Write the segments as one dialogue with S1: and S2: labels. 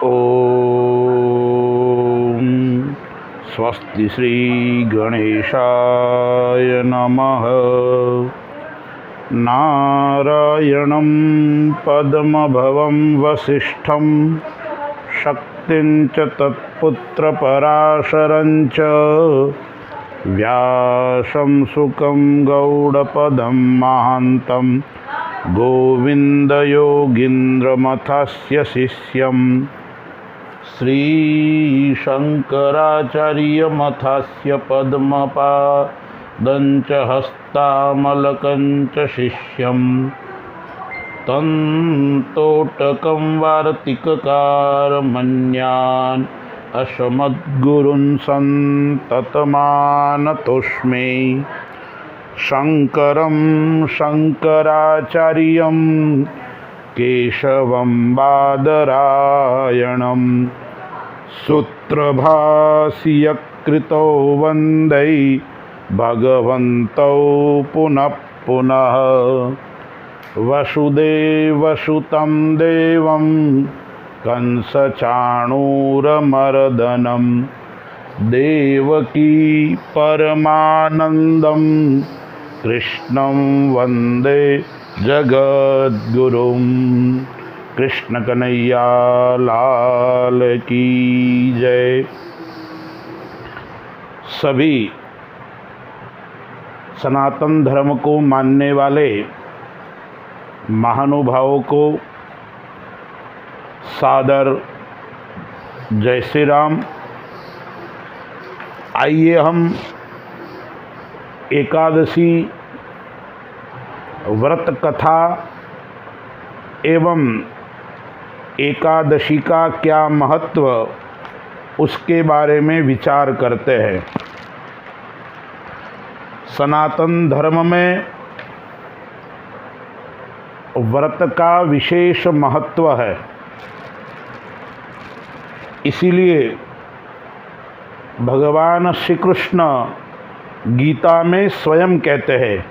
S1: ओम स्वस्ति श्री गणेशाय नमः। नारायणं पद्मभवं वसिष्ठं शक्तिं च तत्पुत्रपराशरं च व्यासं सुकं गौडपदं महान्तं गोविन्दयोगीन्द्रमथस्य शिष्यं श्रीशङ्कराचार्यमथस्य पद्मपादं च हस्तामलकं च शिष्यं तन्तोटकं वार्तिककारमन्यान् असमद्गुरून् सन्ततमानतोऽस्मि। शङ्करं शङ्कराचार्यं केशवं बादरायणं सूत्रभाष्यकृतौ वन्दे भगवन्तौ पुनः पुनः। वसुदेवसुतं देवं कंसचाणूरमर्दनं देवकी परमानन्दं कृष्णं वन्दे जगद्गुरुं। कृष्ण कन्हैया लाल की जय। सभी सनातन धर्म को मानने वाले महानुभावों को सादर जय श्री राम। आइए हम एकादशी व्रत कथा एवं एकादशी का क्या महत्व उसके बारे में विचार करते हैं। सनातन धर्म में व्रत का विशेष महत्व है। इसीलिए भगवान श्री कृष्ण गीता में स्वयं कहते हैं,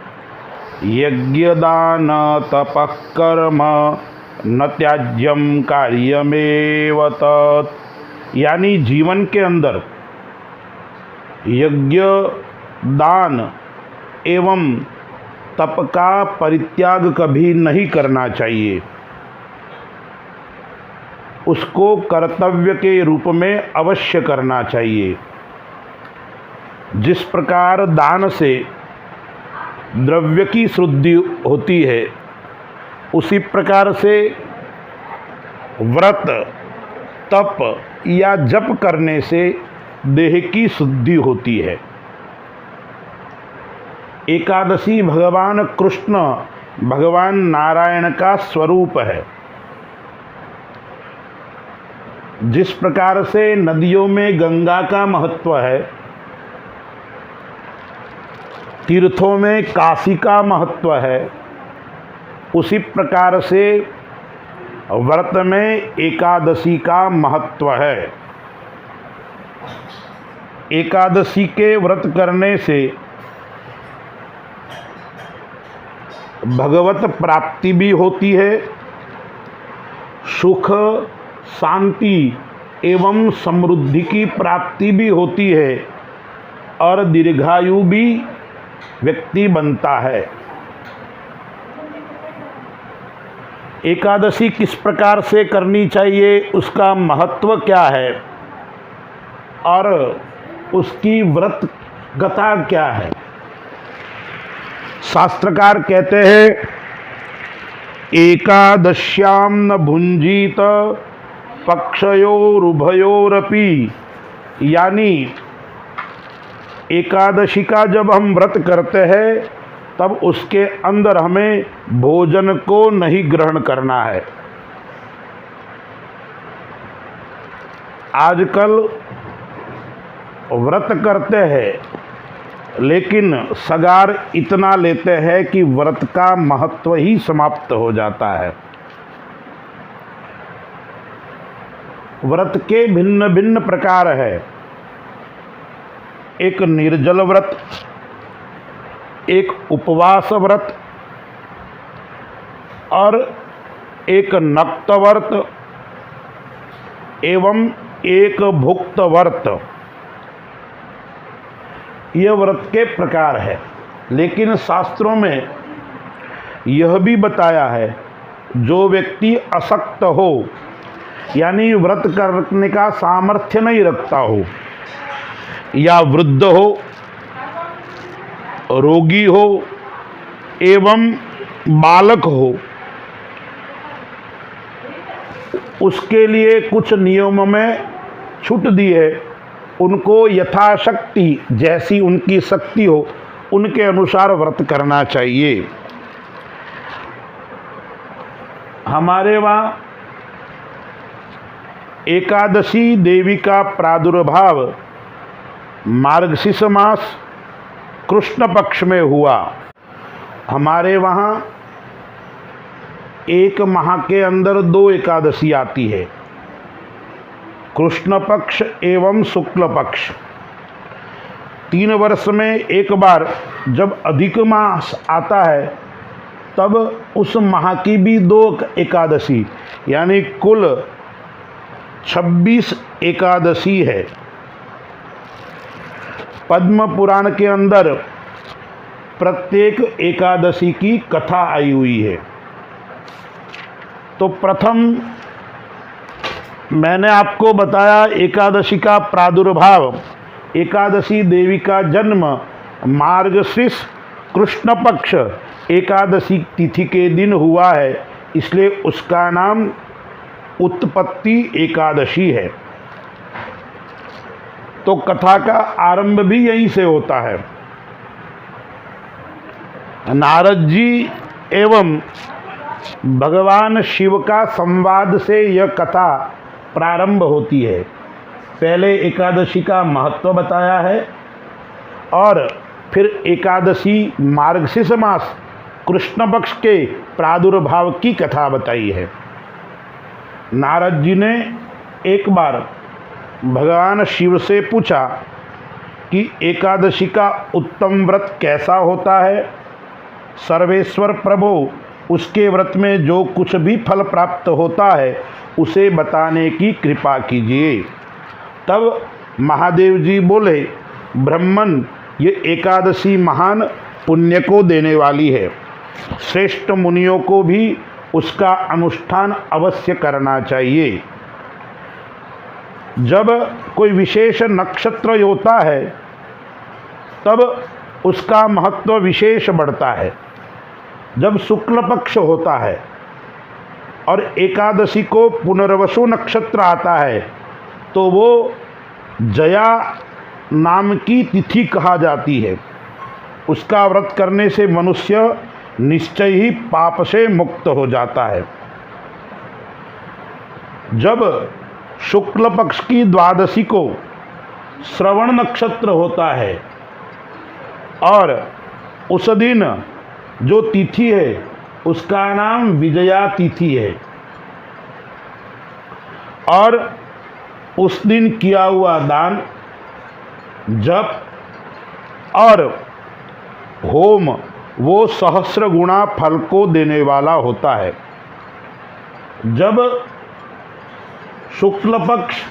S1: यज्ञ दान तपः कर्म न त्याज्यम कार्यमेव तत्। यानी जीवन के अंदर यज्ञ दान एवं तप का परित्याग कभी नहीं करना चाहिए। उसको कर्तव्य के रूप में अवश्य करना चाहिए। जिस प्रकार दान से द्रव्य की शुद्धि होती है, उसी प्रकार से व्रत तप या जप करने से देह की शुद्धि होती है। एकादशी भगवान कृष्ण भगवान नारायण का स्वरूप है। जिस प्रकार से नदियों में गंगा का महत्व है, तीर्थों में काशी का महत्व है, उसी प्रकार से व्रत में एकादशी का महत्व है। एकादशी के व्रत करने से भगवत प्राप्ति भी होती है, सुख शांति एवं समृद्धि की प्राप्ति भी होती है और दीर्घायु भी व्यक्ति बनता है। एकादशी किस प्रकार से करनी चाहिए, उसका महत्व क्या है और उसकी व्रत कथा क्या है। शास्त्रकार कहते हैं, एकादश्यां न भुंजीत पक्षयोरुभयोरपि। यानी एकादशी का जब हम व्रत करते हैं तब उसके अंदर हमें भोजन को नहीं ग्रहण करना है। आजकल व्रत करते हैं लेकिन सगार इतना लेते हैं कि व्रत का महत्व ही समाप्त हो जाता है। व्रत के भिन्न भिन्न प्रकार है। एक निर्जल व्रत, एक उपवास व्रत और एक नक्त व्रत एवं एक भुक्त व्रत, यह व्रत के प्रकार है। लेकिन शास्त्रों में यह भी बताया है, जो व्यक्ति अशक्त हो यानी व्रत करने का सामर्थ्य नहीं रखता हो, या वृद्ध हो, रोगी हो एवं बालक हो, उसके लिए कुछ नियमों में छूट दी है। उनको यथाशक्ति, जैसी उनकी शक्ति हो, उनके अनुसार व्रत करना चाहिए। हमारे वहाँ एकादशी देवी का प्रादुर्भाव मार्गशीर्ष मास कृष्ण पक्ष में हुआ। हमारे वहाँ एक माह के अंदर 2 एकादशी आती है, कृष्ण पक्ष एवं शुक्ल पक्ष। 3 वर्ष में एक बार जब अधिक मास आता है, तब उस माह की भी 2 एकादशी, यानी कुल 26 एकादशी है। पद्म पुराण के अंदर प्रत्येक एकादशी की कथा आई हुई है। तो प्रथम मैंने आपको बताया एकादशी का प्रादुर्भाव, एकादशी देवी का जन्म मार्गशीर्ष कृष्ण पक्ष एकादशी तिथि के दिन हुआ है, इसलिए उसका नाम उत्पत्ति एकादशी है। तो कथा का आरंभ भी यहीं से होता है। नारद जी एवं भगवान शिव का संवाद से यह कथा प्रारंभ होती है। पहले एकादशी का महत्व बताया है और फिर एकादशी मार्गशीर्ष मास कृष्ण पक्ष के प्रादुर्भाव की कथा बताई है। नारद जी ने एक बार भगवान शिव से पूछा कि एकादशी का उत्तम व्रत कैसा होता है। सर्वेश्वर प्रभु, उसके व्रत में जो कुछ भी फल प्राप्त होता है उसे बताने की कृपा कीजिए। तब महादेव जी बोले, ब्रह्मन, ये एकादशी महान पुण्य को देने वाली है। श्रेष्ठ मुनियों को भी उसका अनुष्ठान अवश्य करना चाहिए। जब कोई विशेष नक्षत्र होता है तब उसका महत्व विशेष बढ़ता है। जब शुक्ल पक्ष होता है और एकादशी को पुनर्वसु नक्षत्र आता है तो वो जया नाम की तिथि कहा जाती है। उसका व्रत करने से मनुष्य निश्चय ही पाप से मुक्त हो जाता है। जब शुक्ल पक्ष की द्वादशी को श्रवण नक्षत्र होता है और उस दिन जो तिथि है उसका नाम विजया तिथि है, और उस दिन किया हुआ दान, जप और होम वो सहस्र गुणा फल को देने वाला होता है। जब शुक्ल पक्ष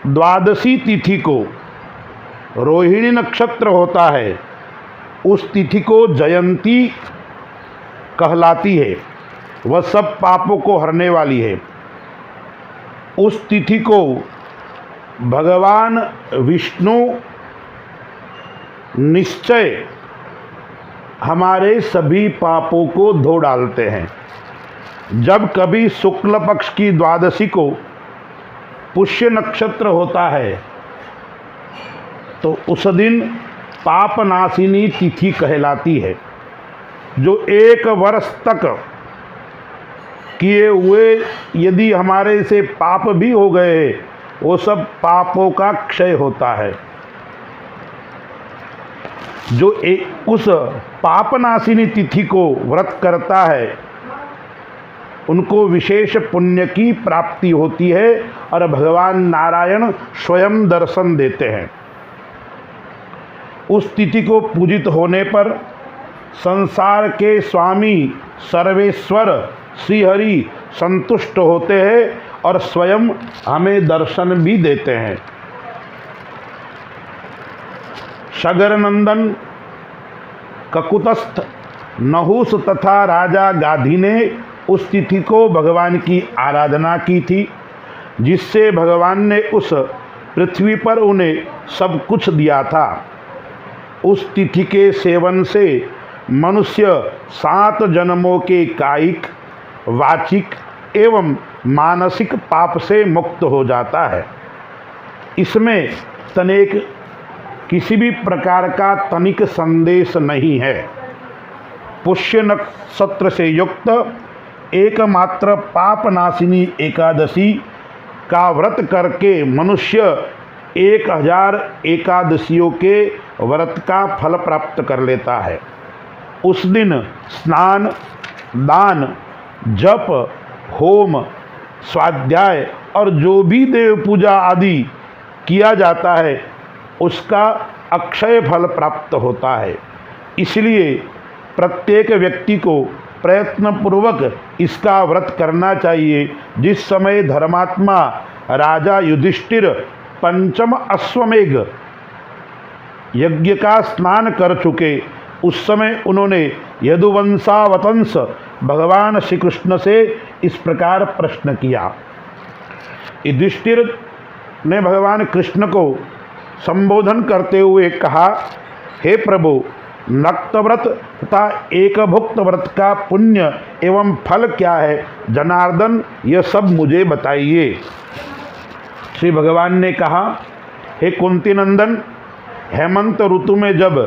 S1: द्वादशी तिथि को रोहिणी नक्षत्र होता है, उस तिथि को जयंती कहलाती है। वह सब पापों को हरने वाली है। उस तिथि को भगवान विष्णु निश्चय हमारे सभी पापों को धो डालते हैं। जब कभी शुक्ल पक्ष की द्वादशी को पुष्य नक्षत्र होता है तो उस दिन पापनाशिनी तिथि कहलाती है। जो 1 वर्ष तक किए हुए यदि हमारे से पाप भी हो गए, वो सब पापों का क्षय होता है। जो उस पापनाशिनी तिथि को व्रत करता है उनको विशेष पुण्य की प्राप्ति होती है और भगवान नारायण स्वयं दर्शन देते हैं। उस तिथि को पूजित होने पर संसार के स्वामी सर्वेश्वर श्रीहरि संतुष्ट होते हैं और स्वयं हमें दर्शन भी देते हैं। सगर नंदन ककुतस्थ नहुस तथा राजा गाधी ने उस तिथि को भगवान की आराधना की थी, जिससे भगवान ने उस पृथ्वी पर उन्हें सब कुछ दिया था। उस तिथि के सेवन से मनुष्य 7 जन्मों के कायिक, वाचिक एवं मानसिक पाप से मुक्त हो जाता है। इसमें तनिक किसी भी प्रकार का तनिक संदेश नहीं है। पुष्य नक्षत्र से युक्त एकमात्र पापनाशिनी एकादशी का व्रत करके मनुष्य 1000 एकादशियों के व्रत का फल प्राप्त कर लेता है। उस दिन स्नान, दान, जप, होम, स्वाध्याय और जो भी देव पूजा आदि किया जाता है उसका अक्षय फल प्राप्त होता है। इसलिए प्रत्येक व्यक्ति को प्रयत्नपूर्वक इसका व्रत करना चाहिए। जिस समय धर्मात्मा राजा युधिष्ठिर पंचम अश्वमेघ यज्ञ का स्नान कर चुके, उस समय उन्होंने यदुवंशावतंस भगवान श्री कृष्ण से इस प्रकार प्रश्न किया। युधिष्ठिर ने भगवान कृष्ण को संबोधन करते हुए कहा, हे प्रभु, नक्त व्रत तथा एक भुक्त व्रत का पुण्य एवं फल क्या है? जनार्दन, यह सब मुझे बताइए। श्री भगवान ने कहा, हे कुंती नंदन, हेमंत ऋतु में जब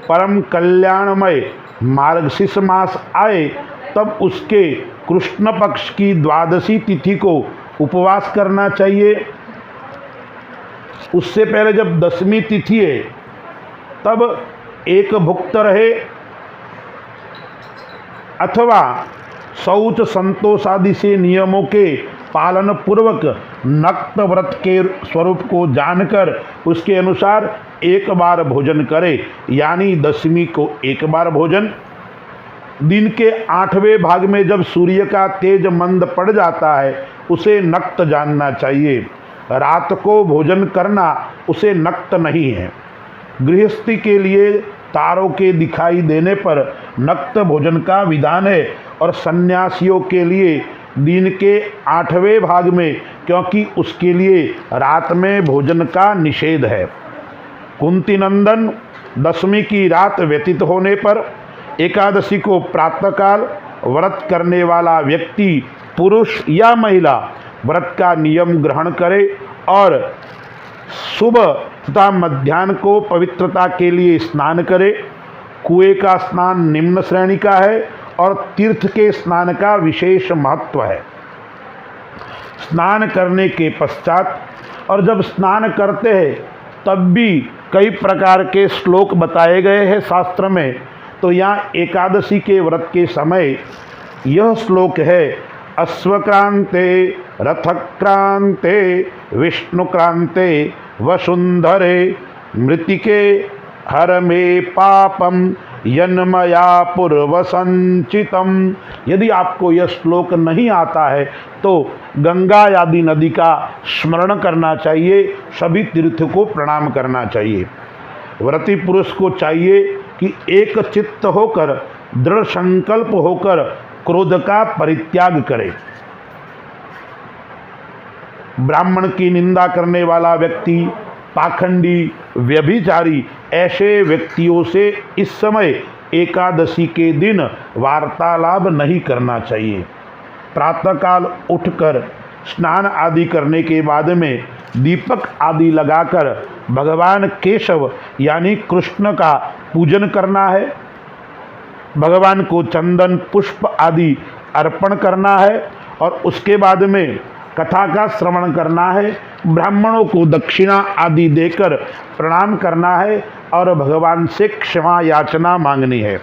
S1: परम कल्याणमय मार्गशीर्ष मास आए तब उसके कृष्ण पक्ष की द्वादशी तिथि को उपवास करना चाहिए। उससे पहले जब दशमी तिथि है तब एक भुक्त रहे अथवा शौच संतोष आदि से नियमों के पालन पूर्वक नक्त व्रत के स्वरूप को जानकर उसके अनुसार एक बार भोजन करे, यानी दशमी को एक बार भोजन। दिन के 8वें भाग में जब सूर्य का तेज मंद पड़ जाता है उसे नक्त जानना चाहिए। रात को भोजन करना उसे नक्त नहीं है। गृहस्थी के लिए तारों के दिखाई देने पर नक्त भोजन का विधान है और सन्यासियों के लिए दिन के 8वें भाग में, क्योंकि उसके लिए रात में भोजन का निषेध है। कुंती नंदन, दशमी की रात व्यतीत होने पर एकादशी को प्रातःकाल व्रत करने वाला व्यक्ति, पुरुष या महिला, व्रत का नियम ग्रहण करे और सुबह तथा मध्याह्न को पवित्रता के लिए स्नान करे। कुएं का स्नान निम्न श्रेणी का है और तीर्थ के स्नान का विशेष महत्व है। स्नान करने के पश्चात और जब स्नान करते हैं तब भी कई प्रकार के श्लोक बताए गए हैं शास्त्र में। तो यहाँ एकादशी के व्रत के समय यह श्लोक है, अश्वक्रांते रथक्रांते विष्णुक्रांते वसुंधरे मृतिके हर मे पापम यन्मया पूर्व संचितम। यदि आपको यह श्लोक नहीं आता है तो गंगा आदि नदी का स्मरण करना चाहिए, सभी तीर्थ को प्रणाम करना चाहिए। व्रती पुरुष को चाहिए कि एक चित्त होकर, दृढ़ संकल्प होकर क्रोध का परित्याग करे। ब्राह्मण की निंदा करने वाला व्यक्ति, पाखंडी, व्यभिचारी, ऐसे व्यक्तियों से इस समय एकादशी के दिन वार्तालाप नहीं करना चाहिए। प्रातःकाल उठकर स्नान आदि करने के बाद में दीपक आदि लगाकर भगवान केशव यानी कृष्ण का पूजन करना है। भगवान को चंदन पुष्प आदि अर्पण करना है और उसके बाद में कथा का श्रवण करना है। ब्राह्मणों को दक्षिणा आदि देकर प्रणाम करना है और भगवान से क्षमा याचना मांगनी है।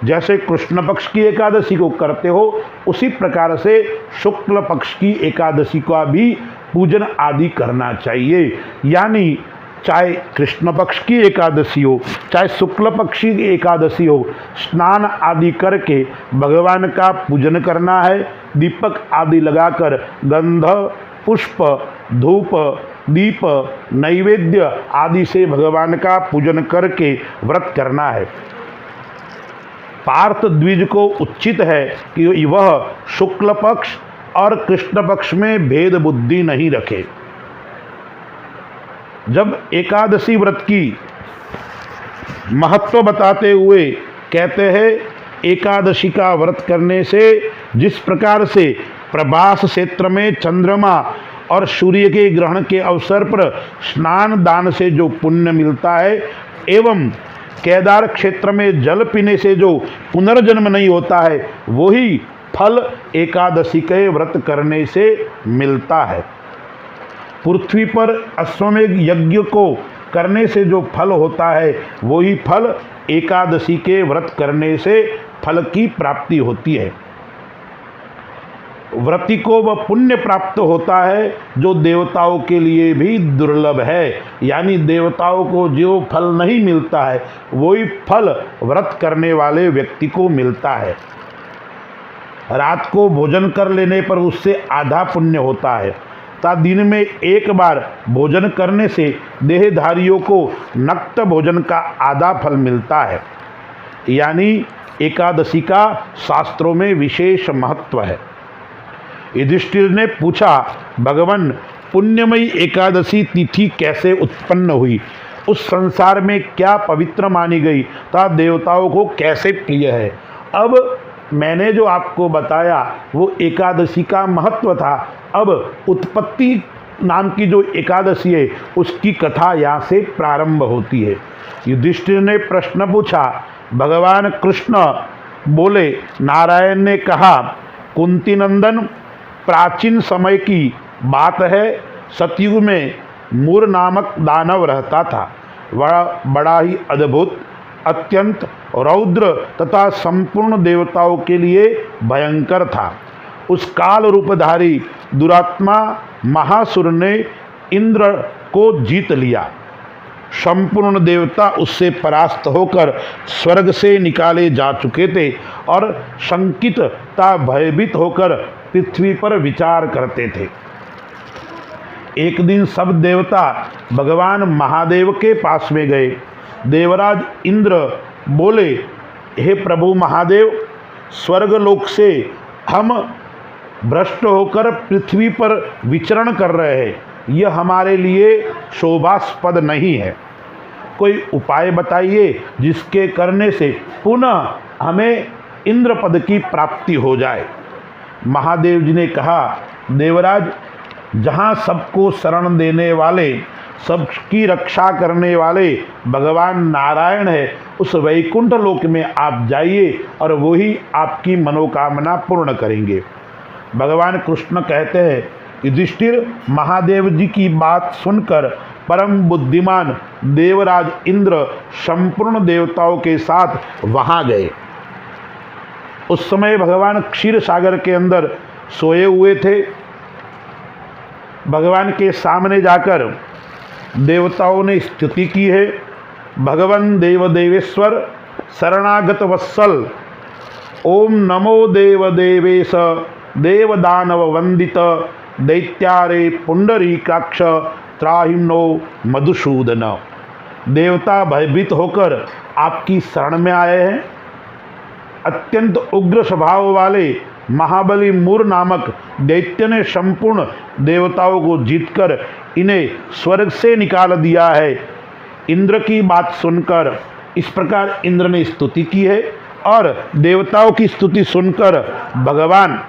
S1: जैसे कृष्ण पक्ष की एकादशी को करते हो उसी प्रकार से शुक्ल पक्ष की एकादशी का भी पूजन आदि करना चाहिए। यानी चाहे कृष्ण पक्ष की एकादशी हो, चाहे शुक्ल पक्ष की एकादशी हो, स्नान आदि करके भगवान का पूजन करना है। दीपक आदि लगाकर गंध, पुष्प, धूप, दीप, नैवेद्य आदि से भगवान का पूजन करके व्रत करना है। पार्थ द्विज को उचित है कि वह शुक्ल पक्ष और कृष्ण पक्ष में भेद बुद्धि नहीं रखे। जब एकादशी व्रत की महत्व बताते हुए कहते हैं, एकादशी का व्रत करने से जिस प्रकार से प्रभास क्षेत्र में चंद्रमा और सूर्य के ग्रहण के अवसर पर स्नान दान से जो पुण्य मिलता है, एवं केदार क्षेत्र में जल पीने से जो पुनर्जन्म नहीं होता है, वही फल एकादशी के व्रत करने से मिलता है। पृथ्वी पर अश्वमेध यज्ञ को करने से जो फल होता है, वही फल एकादशी के व्रत करने से फल की प्राप्ति होती है। व्रती को वह पुण्य प्राप्त होता है जो देवताओं के लिए भी दुर्लभ है, यानी देवताओं को जो फल नहीं मिलता है, वही फल व्रत करने वाले व्यक्ति को मिलता है। रात को भोजन कर लेने पर उससे आधा पुण्य होता है, तथा दिन में एक बार भोजन करने से देहधारियों को नक्त भोजन का आधा फल मिलता है। यानी एकादशी का शास्त्रों में विशेष महत्व है। युधिष्ठिर ने पूछा, भगवान पुण्यमयी एकादशी तिथि कैसे उत्पन्न हुई, उस संसार में क्या पवित्र मानी गई तथा देवताओं को कैसे प्रिय है। अब मैंने जो आपको बताया वो एकादशी का महत्व था। अब उत्पत्ति नाम की जो एकादशी है उसकी कथा यहाँ से प्रारंभ होती है। युधिष्ठिर ने प्रश्न पूछा, भगवान कृष्ण बोले, नारायण ने कहा, कुंती नंदन, प्राचीन समय की बात है, सतयुग में मूर नामक दानव रहता था। वह बड़ा ही अद्भुत, अत्यंत रौद्र तथा संपूर्ण देवताओं के लिए भयंकर था। उस काल रूपधारी दुरात्मा महासुर ने इंद्र को जीत लिया। संपूर्ण देवता उससे परास्त होकर स्वर्ग से निकाले जा चुके थे और शंकित तथा भयभीत होकर पृथ्वी पर विचार करते थे। एक दिन सब देवता भगवान महादेव के पास में गए। देवराज इंद्र बोले, हे प्रभु महादेव, स्वर्गलोक से हम भ्रष्ट होकर पृथ्वी पर विचरण कर रहे हैं, यह हमारे लिए शोभास्पद नहीं है। कोई उपाय बताइए जिसके करने से पुनः हमें इंद्र पद की प्राप्ति हो जाए। महादेव जी ने कहा, देवराज, जहाँ सबको शरण देने वाले, सबकी रक्षा करने वाले भगवान नारायण है, उस वैकुंठ लोक में आप जाइए और वही आपकी मनोकामना पूर्ण करेंगे। भगवान कृष्ण कहते हैं, युधिष्ठिर महादेव जी की बात सुनकर परम बुद्धिमान देवराज इंद्र संपूर्ण देवताओं के साथ वहाँ गए। उस समय भगवान क्षीर सागर के अंदर सोए हुए थे। भगवान के सामने जाकर देवताओं ने स्तुति की है, भगवन देव देवेश्वर शरणागत वत्सल, ओम नमो देव देवेश देवदानव वंदित दैत्यारे पुंडरीकाक्ष त्राहिनो मधुसूदन। देवता भयभीत होकर आपकी शरण में आए हैं। अत्यंत उग्र स्वभाव वाले महाबली मूर नामक दैत्य ने संपूर्ण देवताओं को जीतकर इन्हें स्वर्ग से निकाल दिया है। इंद्र की बात सुनकर इस प्रकार इंद्र ने स्तुति की है और देवताओं की स्तुति सुनकर भगवान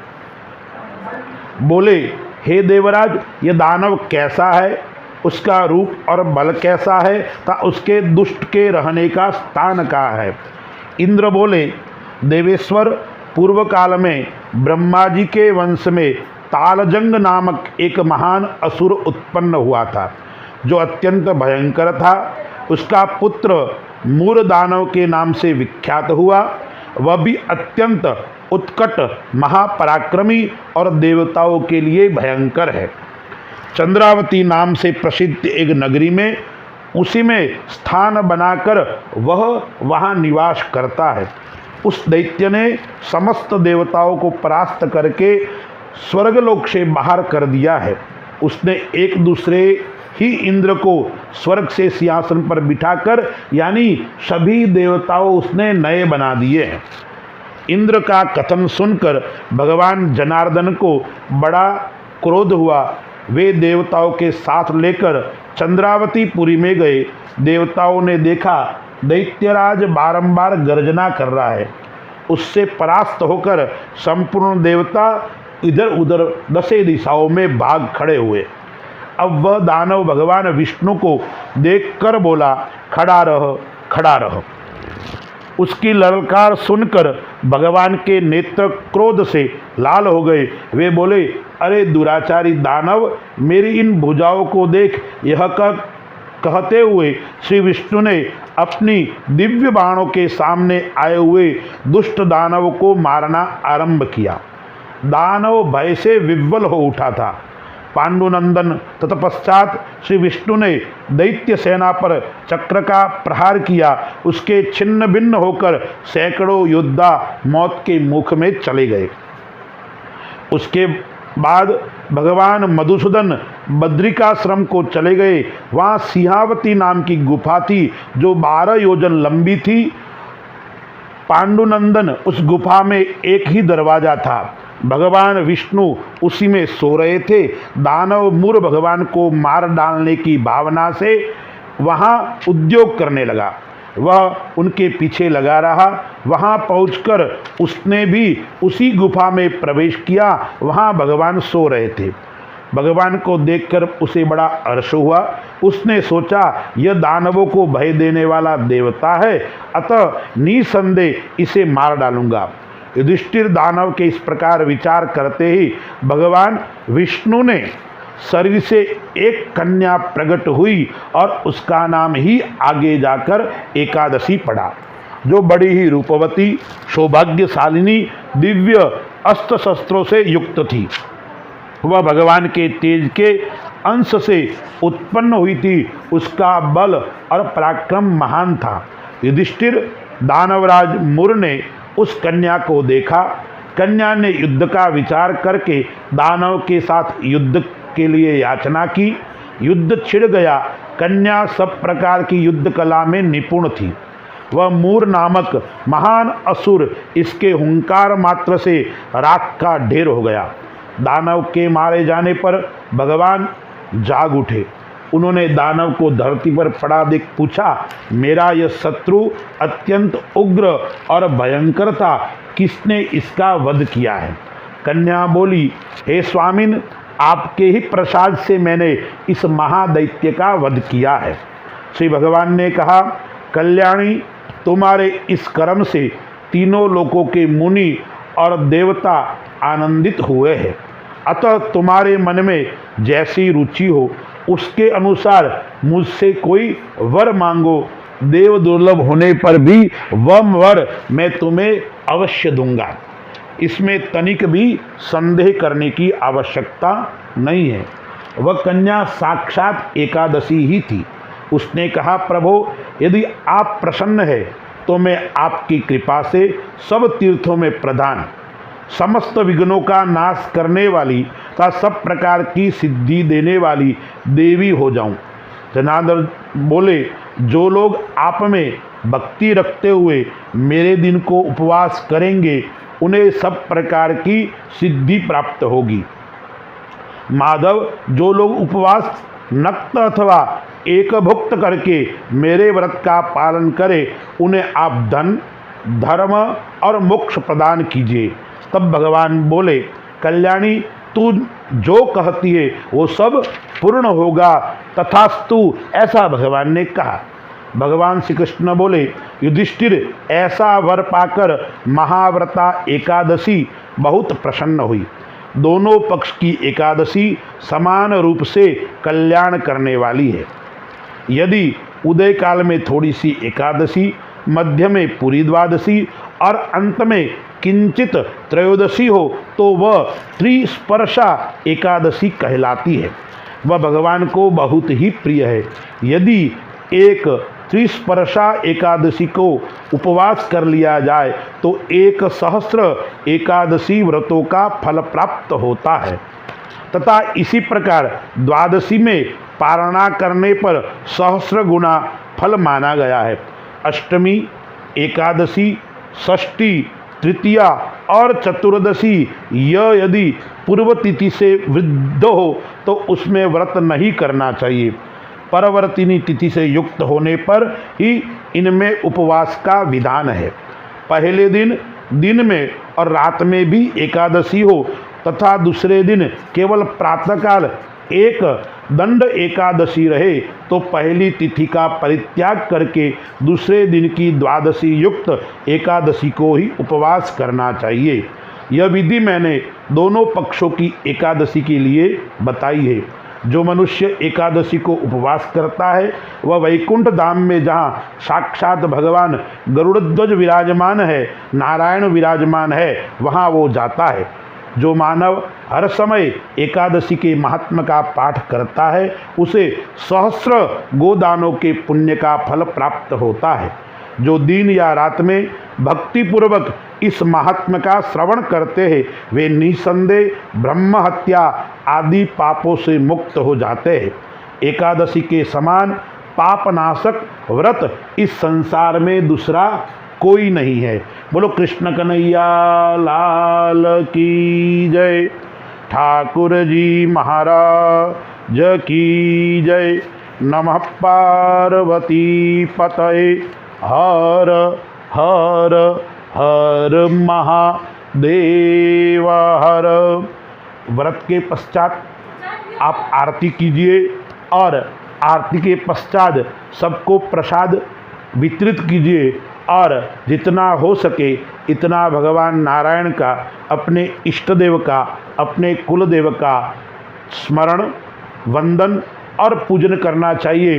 S1: बोले, हे देवराज, यह दानव कैसा है, उसका रूप और बल कैसा है तथा उसके दुष्ट के रहने का स्थान कहाँ है। इंद्र बोले, देवेश्वर, पूर्व काल में ब्रह्मा जी के वंश में तालजंग नामक एक महान असुर उत्पन्न हुआ था, जो अत्यंत भयंकर था। उसका पुत्र मूर दानव के नाम से विख्यात हुआ। वह भी अत्यंत उत्कट, महापराक्रमी और देवताओं के लिए भयंकर है। चंद्रावती नाम से प्रसिद्ध एक नगरी में उसी में स्थान बनाकर वह वहाँ निवास करता है। उस दैत्य ने समस्त देवताओं को परास्त करके स्वर्गलोक से बाहर कर दिया है। उसने एक दूसरे ही इंद्र को स्वर्ग से सिंहासन पर बिठाकर यानी सभी देवताओं उसने नए बना दिए हैं। इंद्र का कथन सुनकर भगवान जनार्दन को बड़ा क्रोध हुआ। वे देवताओं के साथ लेकर चंद्रावती पुरी में गए। देवताओं ने देखा दैत्यराज बारंबार गर्जना कर रहा है। उससे परास्त होकर संपूर्ण देवता इधर उधर दसे दिशाओं में भाग खड़े हुए। अब वह दानव भगवान विष्णु को देखकर बोला, खड़ा रह, खड़ा रह। उसकी ललकार सुनकर भगवान के नेत्र क्रोध से लाल हो गए। वे बोले, अरे दुराचारी दानव, मेरी इन भुजाओं को देख। यह कहते हुए श्री विष्णु ने अपनी दिव्य बाणों के सामने आए हुए दुष्ट दानव को मारना आरंभ किया। दानव भय से विह्वल हो उठा था। पांडुनंदन तत्पश्चात श्री विष्णु ने दैत्य सेना पर चक्र का प्रहार किया। उसके छिन्न भिन्न होकर सैकड़ों योद्धा मौत के मुख में चले गए। उसके बाद भगवान मधुसूदन बद्रिकाश्रम को चले गए। वहाँ सिंहावती नाम की गुफा थी जो 12 योजन लंबी थी। पांडुनंदन उस गुफा में एक ही दरवाजा था। भगवान विष्णु उसी में सो रहे थे। दानव मूर भगवान को मार डालने की भावना से वहाँ उद्योग करने लगा। वह उनके पीछे लगा रहा। वहाँ पहुंचकर उसने भी उसी गुफा में प्रवेश किया। वहाँ भगवान सो रहे थे। भगवान को देखकर उसे बड़ा हर्ष हुआ। उसने सोचा, यह दानवों को भय देने वाला देवता है, अतः निसंदेह इसे मार डालूंगा। युधिष्ठिर दानव के इस प्रकार विचार करते ही भगवान विष्णु ने शरीर से एक कन्या प्रकट हुई और उसका नाम ही आगे जाकर एकादशी पड़ा, जो बड़ी ही रूपवती, सौभाग्यशालिनी, दिव्य अस्त्र शस्त्रों से युक्त थी। वह भगवान के तेज के अंश से उत्पन्न हुई थी। उसका बल और पराक्रम महान था। युधिष्ठिर दानवराज मुर ने उस कन्या को देखा। कन्या ने युद्ध का विचार करके दानव के साथ युद्ध के लिए याचना की। युद्ध छिड़ गया। कन्या सब प्रकार की युद्ध कला में निपुण थी। वह मूर नामक महान असुर इसके हुंकार मात्र से राख का ढेर हो गया। दानव के मारे जाने पर भगवान जाग उठे। उन्होंने दानव को धरती पर पड़ा देख पूछा, मेरा यह शत्रु अत्यंत उग्र और भयंकर था, किसने इसका वध किया है? कन्या बोली, हे स्वामिन, आपके ही प्रसाद से मैंने इस महादैत्य का वध किया है। श्री भगवान ने कहा, कल्याणी, तुम्हारे इस कर्म से तीनों लोकों के मुनि और देवता आनंदित हुए हैं। अतः तुम्हारे मन में जैसी रुचि हो उसके अनुसार मुझसे कोई वर मांगो। देव दुर्लभ होने पर भी वह वर मैं तुम्हें अवश्य दूंगा। इसमें तनिक भी संदेह करने की आवश्यकता नहीं है। वह कन्या साक्षात एकादशी ही थी। उसने कहा, प्रभो, यदि आप प्रसन्न है तो मैं आपकी कृपा से सब तीर्थों में प्रधान, समस्त विघ्नों का नाश करने वाली तथा सब प्रकार की सिद्धि देने वाली देवी हो जाऊं। जनार्दन बोले, जो लोग आप में भक्ति रखते हुए मेरे दिन को उपवास करेंगे उन्हें सब प्रकार की सिद्धि प्राप्त होगी। माधव, जो लोग उपवास नक्त अथवा एक भुक्त करके मेरे व्रत का पालन करें उन्हें आप धन, धर्म और मोक्ष प्रदान कीजिए। तब भगवान बोले, कल्याणी, तू जो कहती है वो सब पूर्ण होगा। तथास्तु, ऐसा भगवान ने कहा। भगवान श्री कृष्ण बोले, युधिष्ठिर, ऐसा वर पाकर महाव्रता एकादशी बहुत प्रसन्न हुई। दोनों पक्ष की एकादशी समान रूप से कल्याण करने वाली है। यदि उदय काल में थोड़ी सी एकादशी, मध्य में पूरी द्वादशी और अंत में किंचित त्रयोदशी हो तो वह त्रिस्पर्शा एकादशी कहलाती है। वह भगवान को बहुत ही प्रिय है। यदि एक त्रिस्पर्शा एकादशी को उपवास कर लिया जाए तो 1 सहस्त्र एकादशी व्रतों का फल प्राप्त होता है। तथा इसी प्रकार द्वादशी में पारणा करने पर सहस्र गुना फल माना गया है। अष्टमी, एकादशी, षष्ठी, तृतीया और चतुर्दशी यह यदि पूर्व तिथि से वृद्ध हो तो उसमें व्रत नहीं करना चाहिए। परवर्तिनी तिथि से युक्त होने पर ही इनमें उपवास का विधान है। पहले दिन में और रात में भी एकादशी हो तथा दूसरे दिन केवल प्रातःकाल एक दंड एकादशी रहे तो पहली तिथि का परित्याग करके दूसरे दिन की द्वादशी युक्त एकादशी को ही उपवास करना चाहिए। यह विधि मैंने दोनों पक्षों की एकादशी के लिए बताई है। जो मनुष्य एकादशी को उपवास करता है वह वैकुंठ धाम में जहाँ साक्षात भगवान गरुड़ध्वज विराजमान है, नारायण विराजमान है, वहाँ वो जाता है। जो मानव हर समय एकादशी के महात्म्य का पाठ करता है उसे सहस्र गोदानों के पुण्य का फल प्राप्त होता है। जो दिन या रात में भक्तिपूर्वक इस महात्म्य का श्रवण करते हैं वे निसंदेह ब्रह्म हत्या आदि पापों से मुक्त हो जाते हैं। एकादशी के समान पापनाशक व्रत इस संसार में दूसरा कोई नहीं है। बोलो कृष्ण कन्हैया लाल की जय, ठाकुर जी महाराज की जय। नमः पार्वती पतये हर हर हर महादेव हर। व्रत के पश्चात आप आरती कीजिए और आरती के पश्चात सबको प्रसाद वितरित कीजिए और जितना हो सके इतना भगवान नारायण का, अपने इष्ट देव का, अपने कुल देव का स्मरण, वंदन और पूजन करना चाहिए।